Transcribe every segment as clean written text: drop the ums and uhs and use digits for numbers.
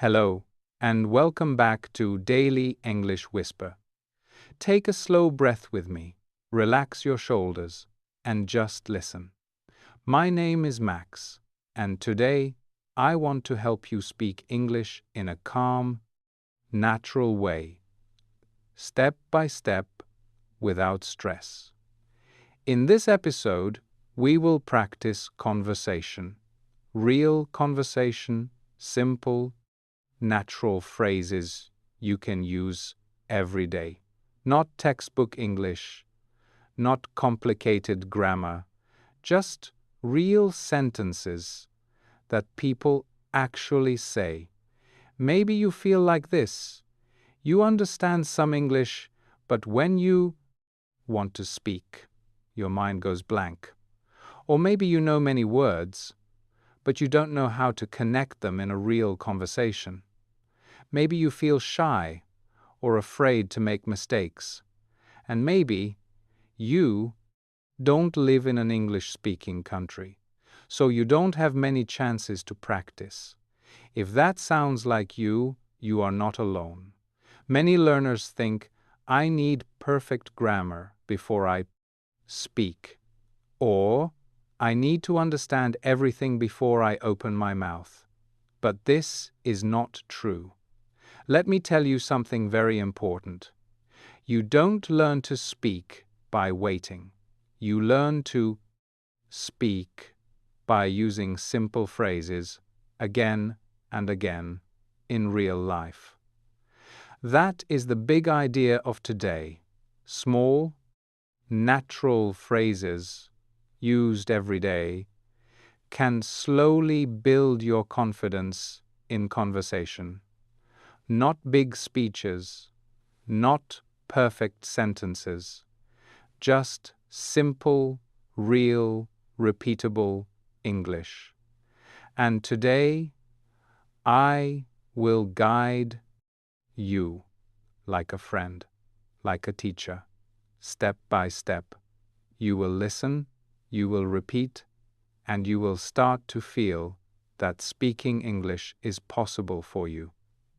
Hello, and welcome back to Daily English Whisper. Take a slow breath with me, relax your shoulders, and just listen. My name is Max, and today I want to help you speak English in a calm, natural way, step by step, without stress. In this episode, we will practice conversation, real conversation, simple, natural phrases you can use every day. Not textbook English, not complicated grammar, just real sentences that people actually say. Maybe you feel like this. You understand some English, but when you want to speak, your mind goes blank. Or maybe you know many words, but you don't know how to connect them in a real conversation. Maybe you feel shy or afraid to make mistakes. And maybe you don't live in an English-speaking country, so you don't have many chances to practice. If that sounds like you are not alone. Many learners think, I need perfect grammar before I speak, or I need to understand everything before I open my mouth. But this is not true. Let me tell you something very important. You don't learn to speak by waiting. You learn to speak by using simple phrases again and again in real life. That is the big idea of today. Small, natural phrases used every day can slowly build your confidence in conversation. Not big speeches, not perfect sentences, just simple, real, repeatable English. And today, I will guide you like a friend, like a teacher, step by step. You will listen, you will repeat, and you will start to feel that speaking English is possible for you.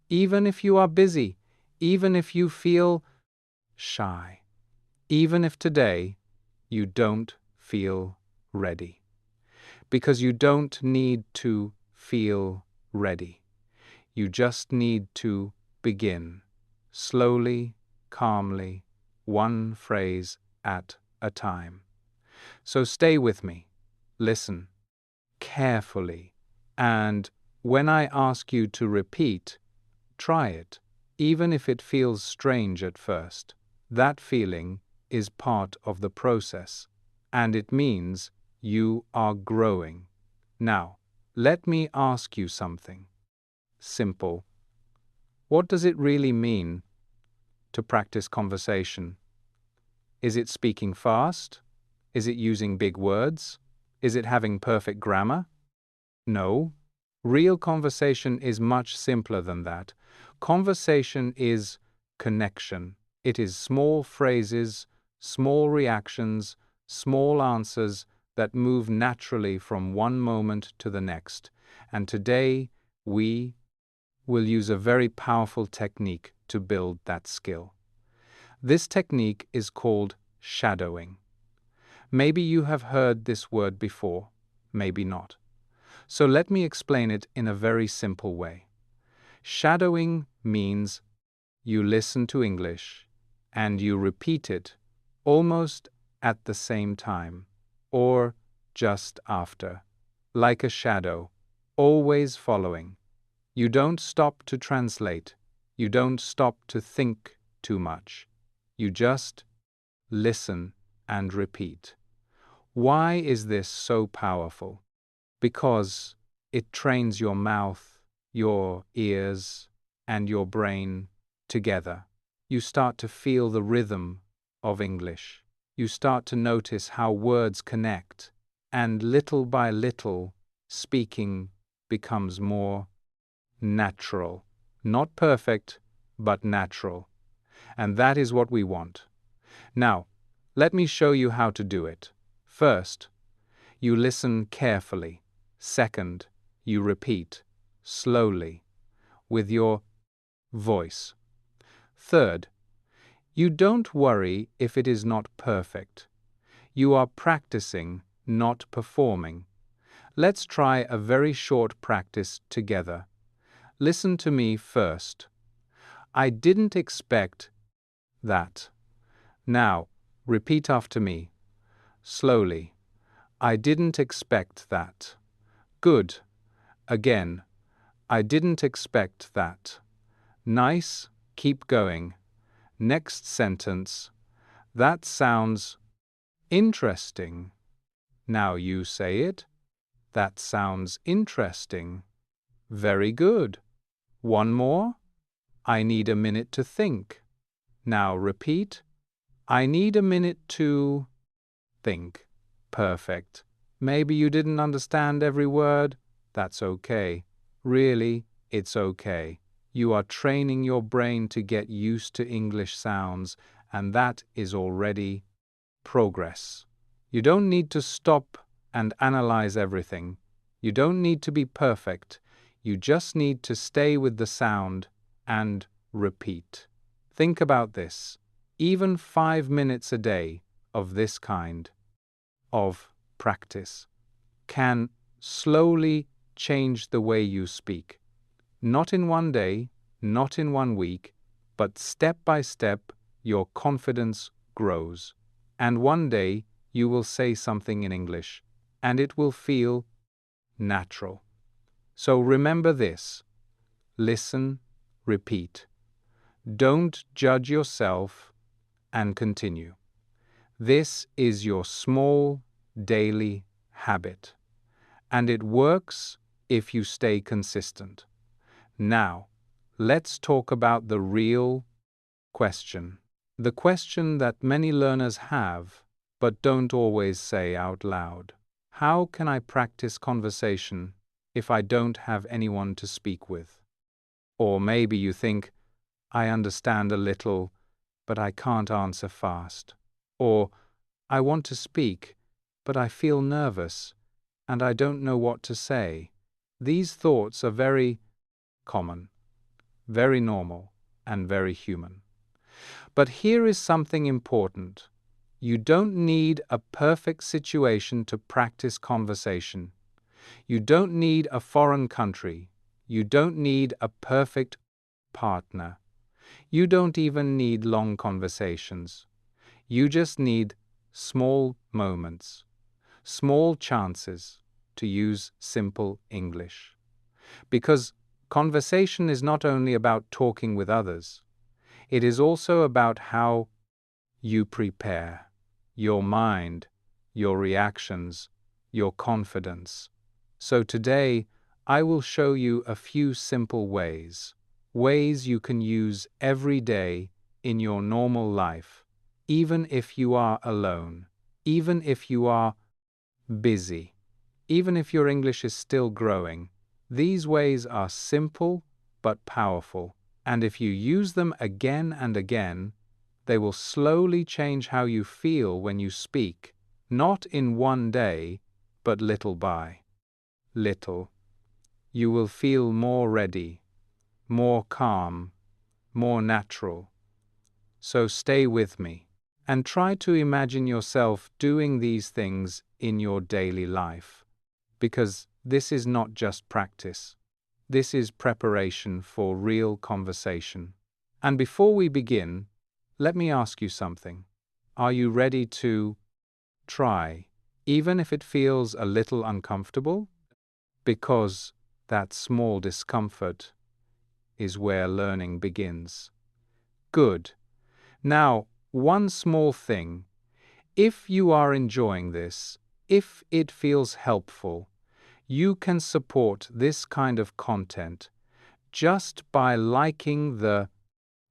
Even if you are busy, even if you feel shy, even if today you don't feel ready. Because you don't need to feel ready. You just need to begin, slowly, calmly, one phrase at a time. So stay with me, listen carefully, and when I ask you to repeat, try it, even if it feels strange at first. That feeling is part of the process, and it means you are growing. Now, let me ask you something simple. What does it really mean to practice conversation? Is it speaking fast? Is it using big words? Is it having perfect grammar? No. Real conversation is much simpler than that. Conversation is connection. It is small phrases, small reactions, small answers that move naturally from one moment to the next. And today, we will use a very powerful technique to build that skill. This technique is called shadowing. Maybe you have heard this word before, maybe not. So let me explain it in a very simple way. Shadowing means you listen to English and you repeat it almost at the same time or just after, like a shadow, always following. You don't stop to translate. You don't stop to think too much. You just listen and repeat. Why is this so powerful? Because it trains your mouth, your ears, and your brain together. You start to feel the rhythm of English. You start to notice how words connect, and little by little, speaking becomes more natural. Not perfect, but natural. And that is what we want. Now, let me show you how to do it. First, you listen carefully. Second, you repeat slowly. with your voice. Third, you don't worry if it is not perfect. You are practicing, not performing. Let's try a very short practice together. Listen to me first. I didn't expect that. Now, repeat after me. Slowly. I didn't expect that. Good. Again. I didn't expect that. Nice. Keep going. Next sentence. That sounds interesting. Now you say it. That sounds interesting. Very good. One more. I need a minute to think. Now repeat. I need a minute to think. Perfect. Maybe you didn't understand every word. That's okay. Really, it's okay. You are training your brain to get used to English sounds, and that is already progress. You don't need to stop and analyze everything. You don't need to be perfect. You just need to stay with the sound and repeat. Think about this. Even 5 minutes a day of this kind of practice can slowly change the way you speak. Not in one day, not in one week, but step by step, your confidence grows. And one day, you will say something in English, and it will feel natural. So remember this. Listen, repeat. Don't judge yourself, and continue. This is your small, daily habit, and it works if you stay consistent. Now, let's talk about the real question. The question that many learners have, but don't always say out loud. How can I practice conversation if I don't have anyone to speak with? Or maybe you think, I understand a little, but I can't answer fast. Or, I want to speak, but I feel nervous, and I don't know what to say. These thoughts are very common, very normal, and very human. But here is something important. You don't need a perfect situation to practice conversation. You don't need a foreign country. You don't need a perfect partner. You don't even need long conversations. You just need small moments, small chances to use simple English. Because conversation is not only about talking with others, it is also about how you prepare your mind, your reactions, your confidence. So today, I will show you a few simple ways you can use every day in your normal life, even if you are alone, even if you are busy, even if your English is still growing. These ways are simple but powerful, and if you use them again and again, they will slowly change how you feel when you speak, not in one day, but little by little. You will feel more ready, more calm, more natural. So stay with me and try to imagine yourself doing these things in your daily life, because this is not just practice. This is preparation for real conversation. And before we begin, let me ask you something. Are you ready to try, even if it feels a little uncomfortable? Because that small discomfort is where learning begins. Good. Now, one small thing. If you are enjoying this, if it feels helpful, you can support this kind of content just by liking the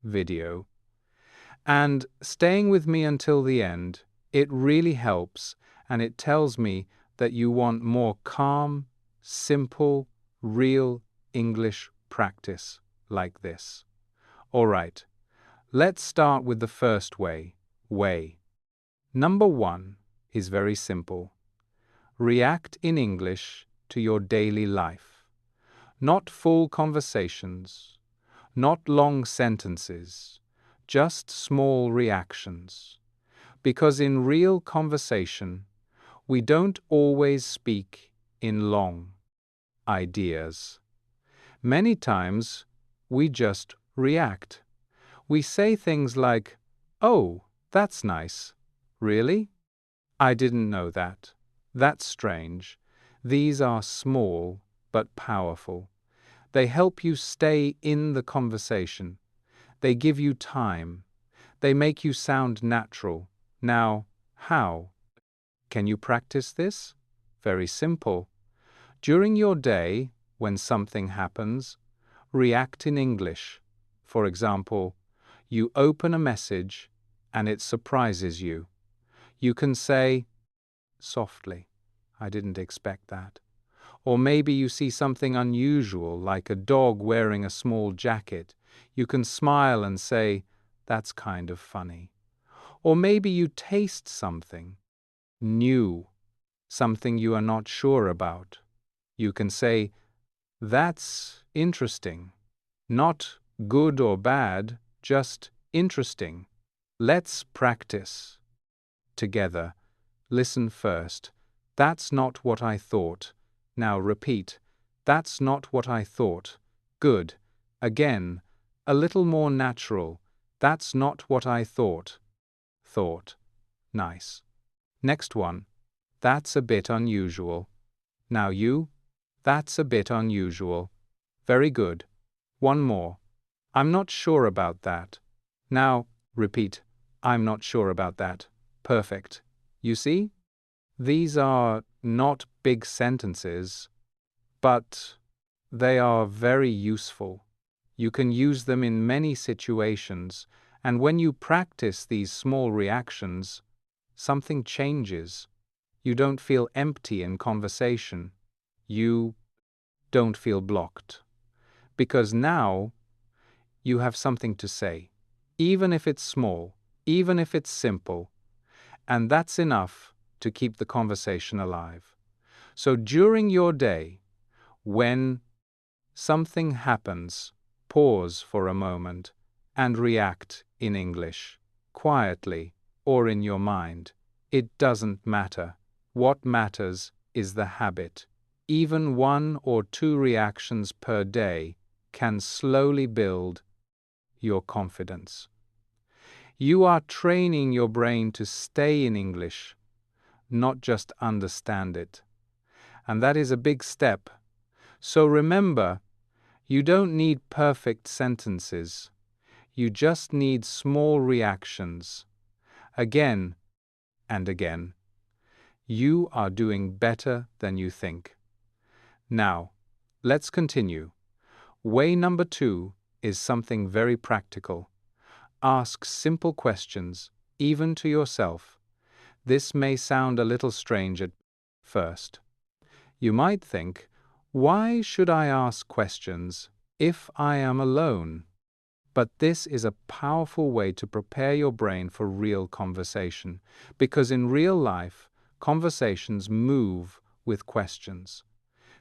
video and staying with me until the end. It really helps, and it tells me that you want more calm, simple, real English practice like this. All right, let's start with the first way. Number 1 is very simple. React in English to your daily life. Not full conversations, not long sentences, just small reactions. Because in real conversation, we don't always speak in long ideas. Many times, we just react. We say things like, "Oh, that's nice. Really? I didn't know that. That's strange." These are small but powerful. They help you stay in the conversation. They give you time. They make you sound natural. Now, how? Can you practice this? Very simple. During your day, when something happens, react in English. For example, you open a message and it surprises you. You can say, softly, "I didn't expect that." Or maybe you see something unusual, like a dog wearing a small jacket. You can smile and say, "That's kind of funny." Or maybe you taste something new, something you are not sure about. You can say, "That's interesting." Not good or bad, just interesting. Let's practice together. Listen first. "That's not what I thought." Now repeat. "That's not what I thought." Good. Again, a little more natural. "That's not what I thought." Thought. Nice. Next one. "That's a bit unusual." Now you. "That's a bit unusual." Very good. One more. "I'm not sure about that." Now repeat. "I'm not sure about that." Perfect. You see? These are not big sentences, but they are very useful. You can use them in many situations, and when you practice these small reactions, something changes. You don't feel empty in conversation. You don't feel blocked. Because now you have something to say, even if it's small, even if it's simple, and that's enough to keep the conversation alive. So during your day, when something happens, pause for a moment and react in English, quietly or in your mind. It doesn't matter. What matters is the habit. Even 1 or 2 reactions per day can slowly build your confidence. You are training your brain to stay in English, not just understand it. And that is a big step. So remember, you don't need perfect sentences. You just need small reactions. Again and again. You are doing better than you think. Now, let's continue. Way number 2 is something very practical. Ask simple questions, even to yourself. This may sound a little strange at first. You might think, why should I ask questions if I am alone? But this is a powerful way to prepare your brain for real conversation, because in real life, conversations move with questions.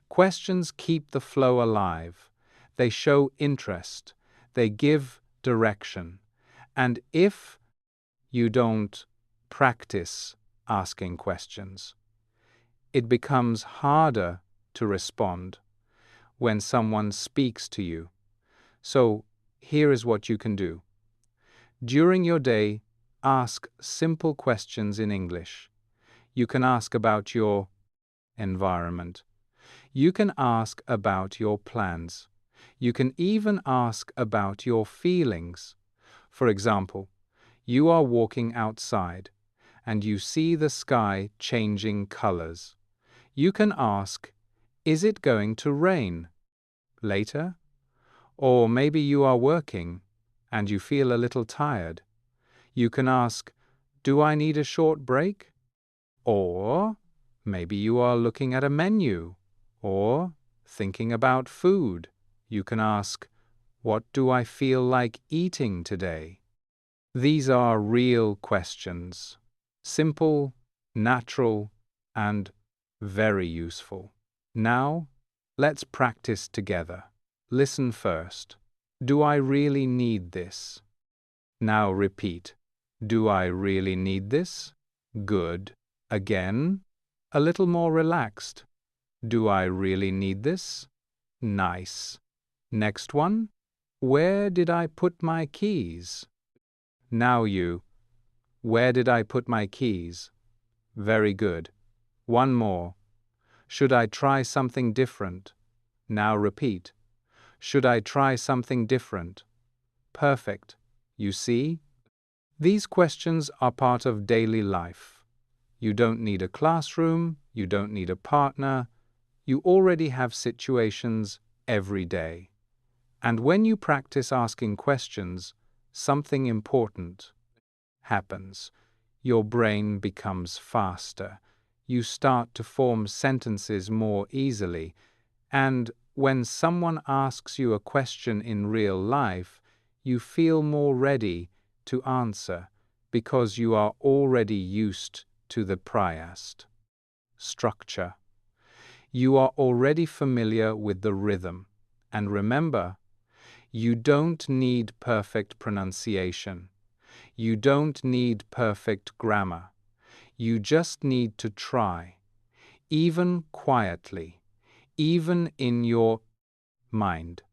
Questions keep the flow alive. They show interest. They give direction. And if you don't practice asking questions, it becomes harder to respond when someone speaks to you. So here is what you can do. During your day, ask simple questions in English. You can ask about your environment. You can ask about your plans. You can even ask about your feelings. For example, you are walking outside and you see the sky changing colors. You can ask, is it going to rain later? Or maybe you are working and you feel a little tired. You can ask, do I need a short break? Or maybe you are looking at a menu or thinking about food. You can ask, what do I feel like eating today? These are real questions. Simple, natural, and very useful. Now, Let's practice together. Listen first. Do I really need this? Now repeat. Do I really need this? Good. Again. A little more relaxed. Do I really need this? Nice. Next one. Where did I put my keys? Now you. Where did I put my keys? Very good. One more. Should I try something different? Now repeat. Should I try something different? Perfect. You see? These questions are part of daily life. You don't need a classroom, you don't need a partner, you already have situations every day. And when you practice asking questions, something important happens. Your brain becomes faster. You start to form sentences more easily. And when someone asks you a question in real life, you feel more ready to answer because you are already used to the priast structure. You are already familiar with the rhythm. And remember, you don't need perfect pronunciation. You don't need perfect grammar. You just need to try, even quietly, even in your mind,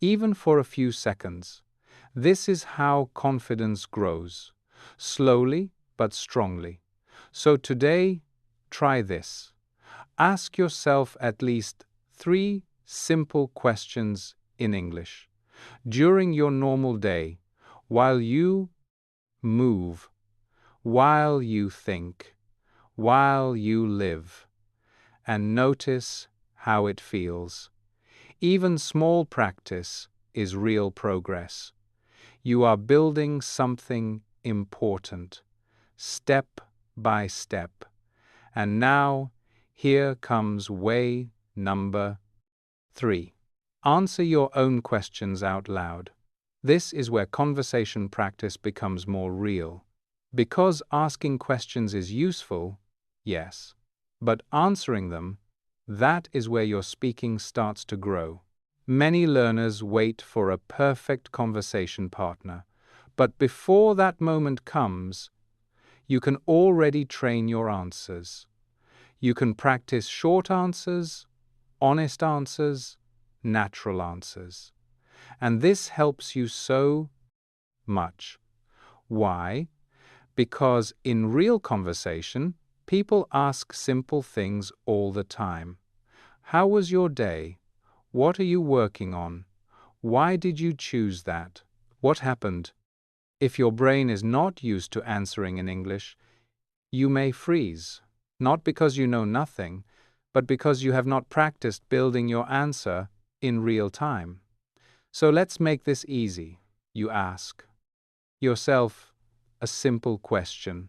even for a few seconds. This is how confidence grows, slowly but strongly. So today, try this. Ask yourself at least 3 simple questions in English during your normal day, while you move, while you think, while you live, and notice how it feels. Even small practice is real progress. You are building something important, step by step. And now, here comes way number 3. Answer your own questions out loud. This is where conversation practice becomes more real. Because asking questions is useful, yes, but answering them, that is where your speaking starts to grow. Many learners wait for a perfect conversation partner, but before that moment comes, you can already train your answers. You can practice short answers, honest answers, natural answers. And this helps you so much. Why? Because in real conversation, people ask simple things all the time. How was your day? What are you working on? Why did you choose that? What happened? If your brain is not used to answering in English, you may freeze, not because you know nothing, but because you have not practiced building your answer in real time. So let's make this easy. You ask yourself a simple question,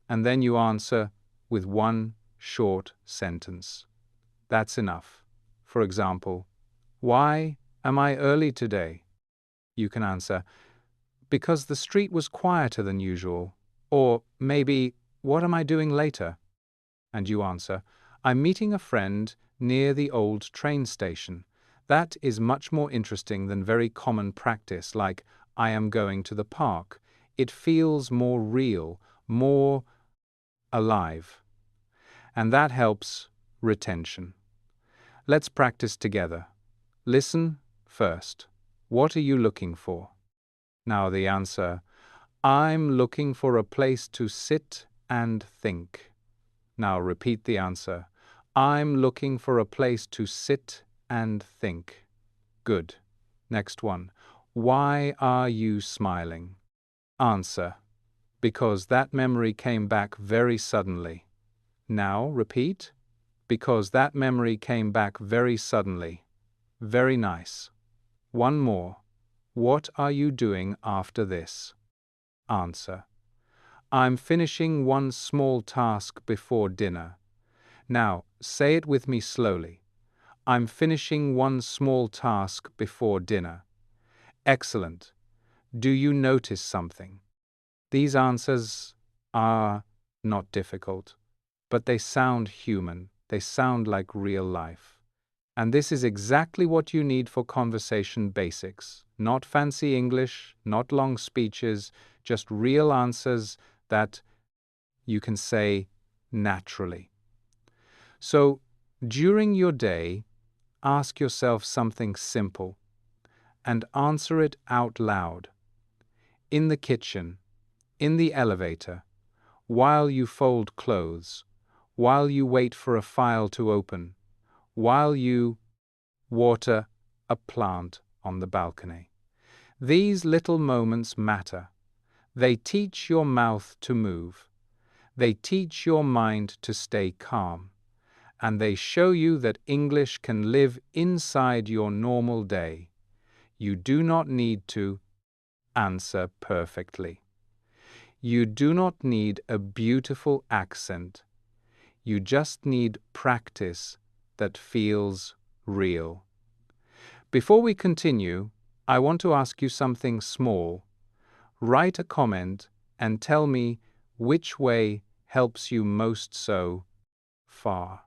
and then you answer with one short sentence. That's enough. For example, why am I early today? You can answer, because the street was quieter than usual. Or maybe, what am I doing later? And you answer, I'm meeting a friend near the old train station. That is much more interesting than very common practice like, I am going to the park. It feels more real, more alive. And that helps retention. Let's practice together. Listen first. What are you looking for? Now the answer, I'm looking for a place to sit and think. Now repeat the answer. I'm looking for a place to sit and think. Good. Next one. Why are you smiling? Answer. Because that memory came back very suddenly. Now repeat. Because that memory came back very suddenly. Very nice. One more. What are you doing after this? Answer. I'm finishing one small task before dinner. Now, say it with me slowly. I'm finishing one small task before dinner. Excellent. Do you notice something? These answers are not difficult, but they sound human. They sound like real life. And this is exactly what you need for conversation basics. Not fancy English, not long speeches, just real answers that you can say naturally. So, during your day, ask yourself something simple and answer it out loud. In the kitchen, in the elevator, while you fold clothes, while you wait for a file to open, while you water a plant on the balcony. These little moments matter. They teach your mouth to move. They teach your mind to stay calm. And they show you that English can live inside your normal day. You do not need to answer perfectly. You do not need a beautiful accent. You just need practice that feels real. Before we continue, I want to ask you something small. Write a comment and tell me which way helps you most so far.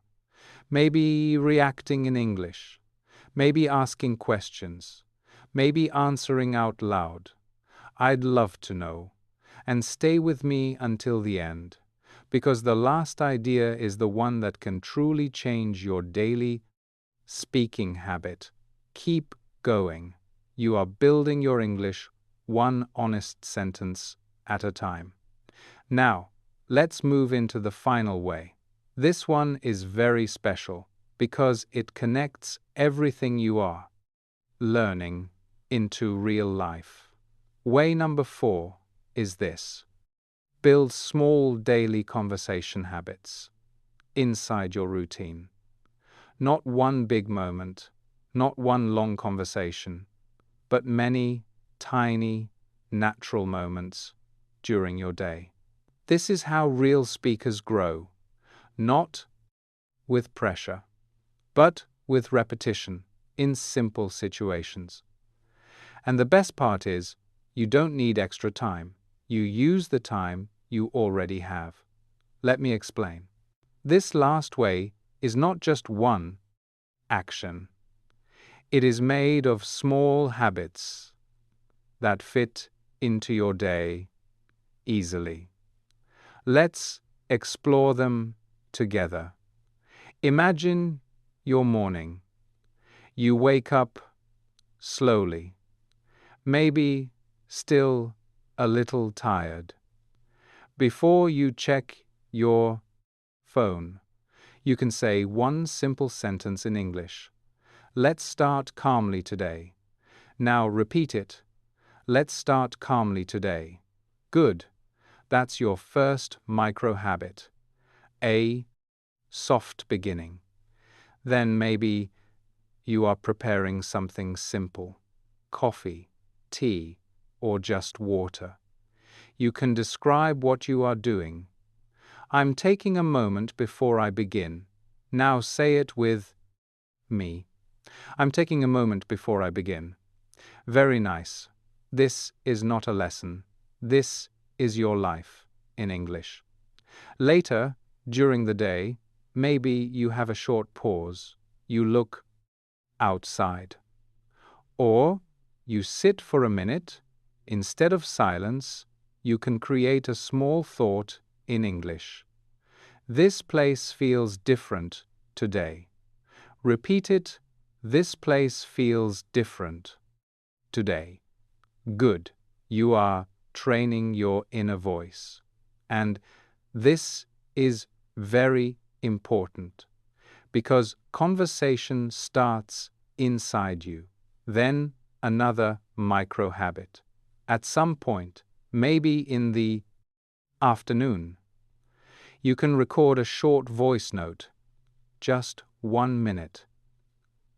Maybe reacting in English, maybe asking questions, maybe answering out loud. I'd love to know. And stay with me until the end, because the last idea is the one that can truly change your daily speaking habit. Keep going. You are building your English one honest sentence at a time. Now, let's move into the final way. This one is very special because it connects everything you are learning into real life. Way number 4 is this. Build small daily conversation habits inside your routine. Not one big moment, not one long conversation, but many tiny, natural moments during your day. This is how real speakers grow, not with pressure, but with repetition in simple situations. And the best part is, you don't need extra time. You use the time you already have. Let me explain. This last way is not just one action. It is made of small habits that fit into your day easily. Let's explore them together. Imagine your morning. You wake up slowly, maybe still a little tired. Before you check your phone, you can say one simple sentence in English. Let's start calmly today. Now repeat it. Let's start calmly today. Good. That's your first micro habit. A soft beginning. Then maybe you are preparing something simple. Coffee, tea, or just water. You can describe what you are doing. I'm taking a moment before I begin. Now say it with me. I'm taking a moment before I begin. Very nice. This is not a lesson. This is your life in English. Later, during the day, maybe you have a short pause. You look outside. Or you sit for a minute. Instead of silence, you can create a small thought in English. This place feels different today. Repeat it. This place feels different today. Good. You are training your inner voice. And this is very important because conversation starts inside you. Then another micro habit. At some point, maybe in the afternoon, you can record a short voice note, just 1 minute.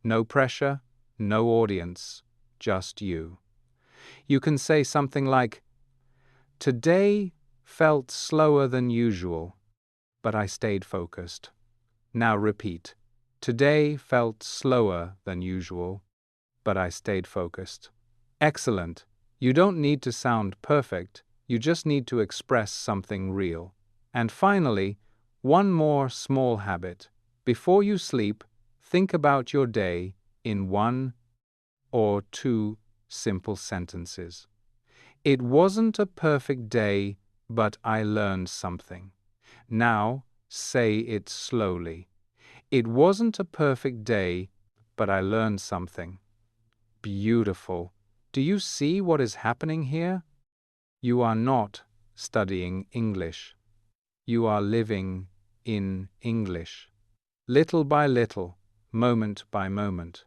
No pressure, no audience, just you. You can say something like, "Today felt slower than usual, but I stayed focused." Now repeat. "Today felt slower than usual, but I stayed focused." Excellent. You don't need to sound perfect, you just need to express something real. And finally, one more small habit. Before you sleep, think about your day in one or two simple sentences. It wasn't a perfect day, but I learned something. Now, say it slowly. It wasn't a perfect day, but I learned something. Beautiful. Do you see what is happening here? You are not studying English. You are living in English. Little by little, moment by moment.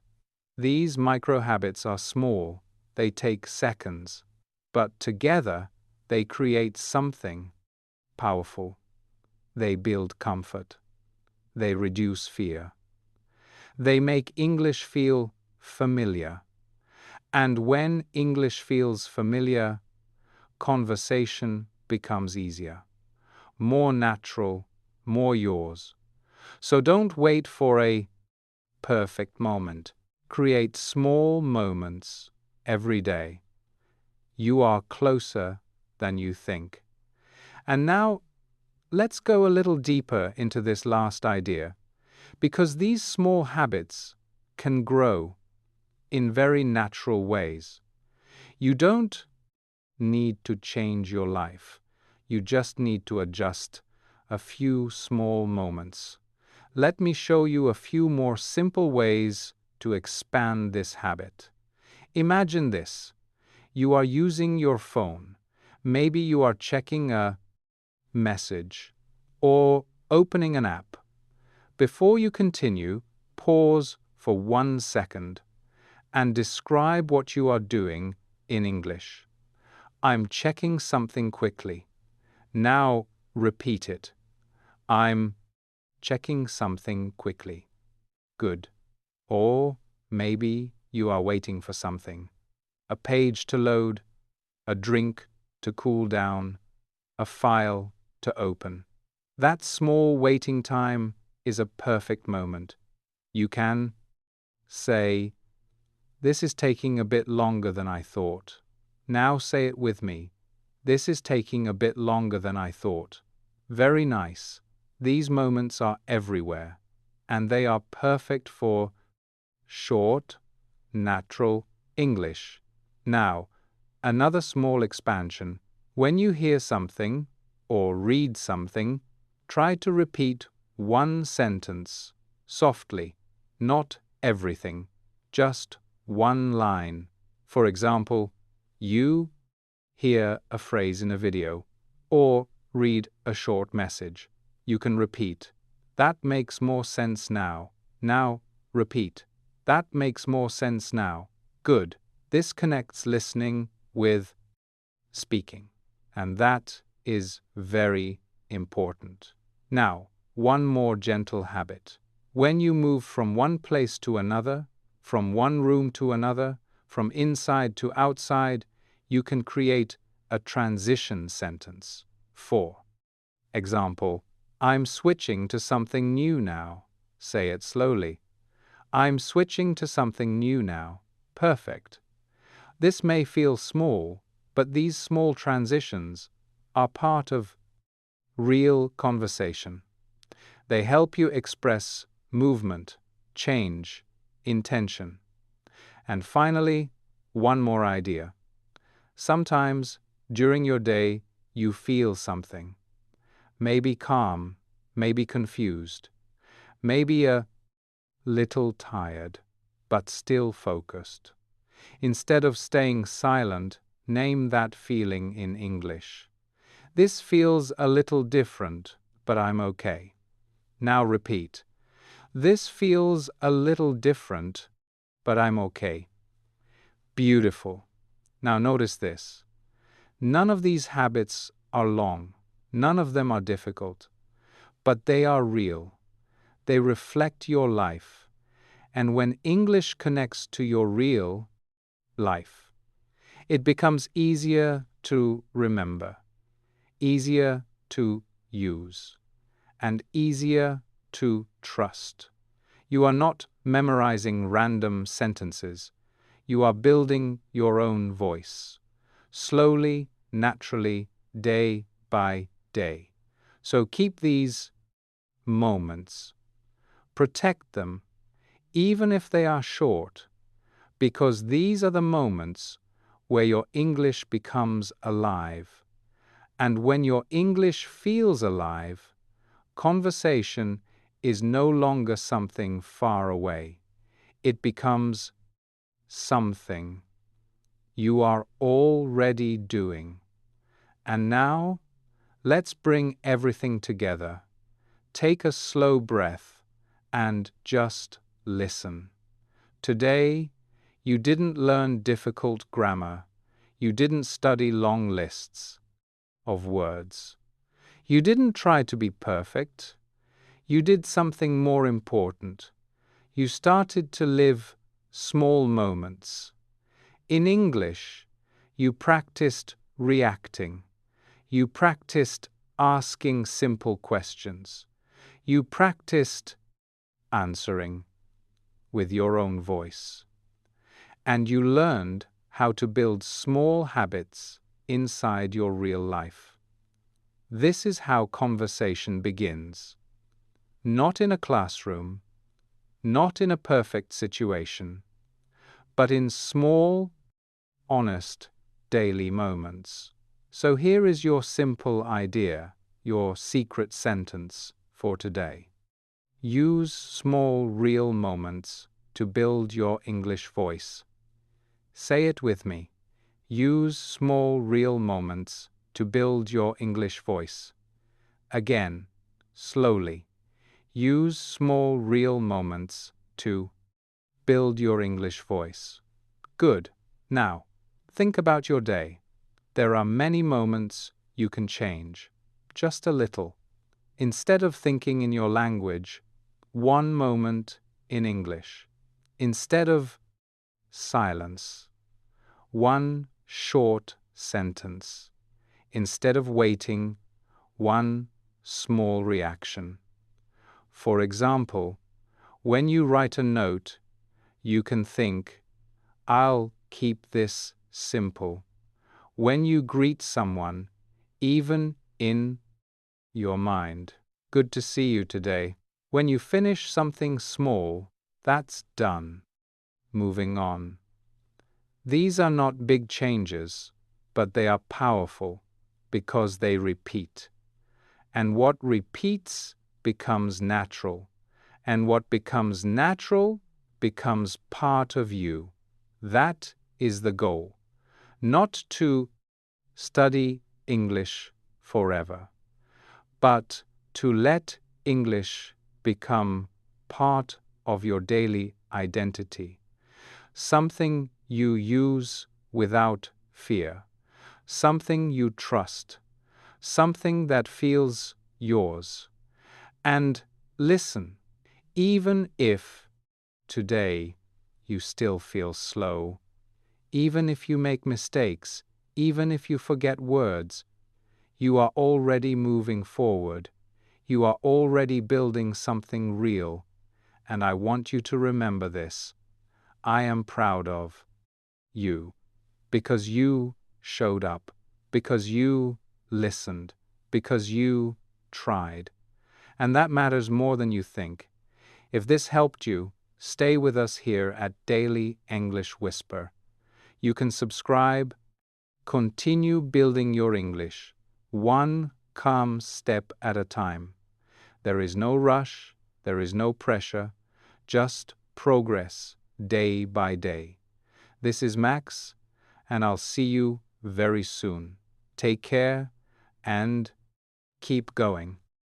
These micro habits are small, they take seconds, but together they create something powerful. They build comfort. They reduce fear. They make English feel familiar. And when English feels familiar, conversation becomes easier, more natural, more yours. So don't wait for a perfect moment. Create small moments every day. You are closer than you think. And now, let's go a little deeper into this last idea, because these small habits can grow in very natural ways. You don't need to change your life. You just need to adjust a few small moments. Let me show you a few more simple ways to expand this habit. Imagine this. You are using your phone. Maybe you are checking a message or opening an app. Before you continue, pause for 1 second and describe what you are doing in English. I'm checking something quickly. Now repeat it. I'm checking something quickly. Good. Or maybe you are waiting for something. A page to load, a drink to cool down, a file to open. That small waiting time is a perfect moment. You can say, "This is taking a bit longer than I thought." Now say it with me. "This is taking a bit longer than I thought." Very nice. These moments are everywhere, and they are perfect for short, natural English. Now, another small expansion. When you hear something or read something, try to repeat one sentence softly, not everything, just one line. For example, you hear a phrase in a video or read a short message. You can repeat, "That makes more sense now." Now, repeat, "That makes more sense now." Good. This connects listening with speaking, and that is very important. Now, one more gentle habit. When you move from one place to another, from one room to another, from inside to outside, you can create a transition sentence. For example, I'm switching to something new now. Say it slowly. I'm switching to something new now. Perfect. This may feel small, but these small transitions are part of real conversation. They help you express movement, change, intention. And finally, one more idea. Sometimes, during your day, you feel something. Maybe calm, maybe confused, maybe a little tired, but still focused. Instead of staying silent, name that feeling in English. This feels a little different, but I'm okay. Now repeat. This feels a little different, but I'm okay. Beautiful. Now notice this. None of these habits are long. None of them are difficult. But they are real. They reflect your life. And when English connects to your real life, it becomes easier to remember, easier to use, and easier to trust. You are not memorizing random sentences. You are building your own voice, slowly, naturally, day by day. So keep these moments, protect them, even if they are short, because these are the moments where your English becomes alive. And when your English feels alive, conversation is no longer something far away. It becomes something you are already doing. And now, let's bring everything together. Take a slow breath and just listen. Today, you didn't learn difficult grammar. You didn't study long lists of words. You didn't try to be perfect. You did something more important. You started to live small moments. In English, you practiced reacting. You practiced asking simple questions. You practiced answering with your own voice. And you learned how to build small habits inside your real life. This is how conversation begins. Not in a classroom, not in a perfect situation, but in small, honest, daily moments. So here is your simple idea, your secret sentence for today. Use small, real moments to build your English voice. Say it with me. Use small, real moments to build your English voice. Again, slowly. Use small, real moments to build your English voice. Good. Now, think about your day. There are many moments you can change, just a little. Instead of thinking in your language, one moment in English. Instead of silence, one short sentence. Instead of waiting, one small reaction. For example, when you write a note, you can think, I'll keep this simple. When you greet someone, even in your mind. Good to see you today. When you finish something small, that's done. Moving on. These are not big changes, but they are powerful because they repeat. And what repeats becomes natural. And what becomes natural becomes part of you. That is the goal. Not to study English forever, but to let English become part of your daily identity. Something you use without fear. Something you trust. Something that feels yours. And listen, even if today you still feel slow, even if you make mistakes, even if you forget words, you are already moving forward. You are already building something real. And I want you to remember this. I am proud of you because you showed up, because you listened, because you tried. And that matters more than you think. If this helped you, stay with us here at Daily English Whisper. You can subscribe. Continue building your English, one calm step at a time. There is no rush, there is no pressure, just progress day by day. This is Max, and I'll see you very soon. Take care and keep going.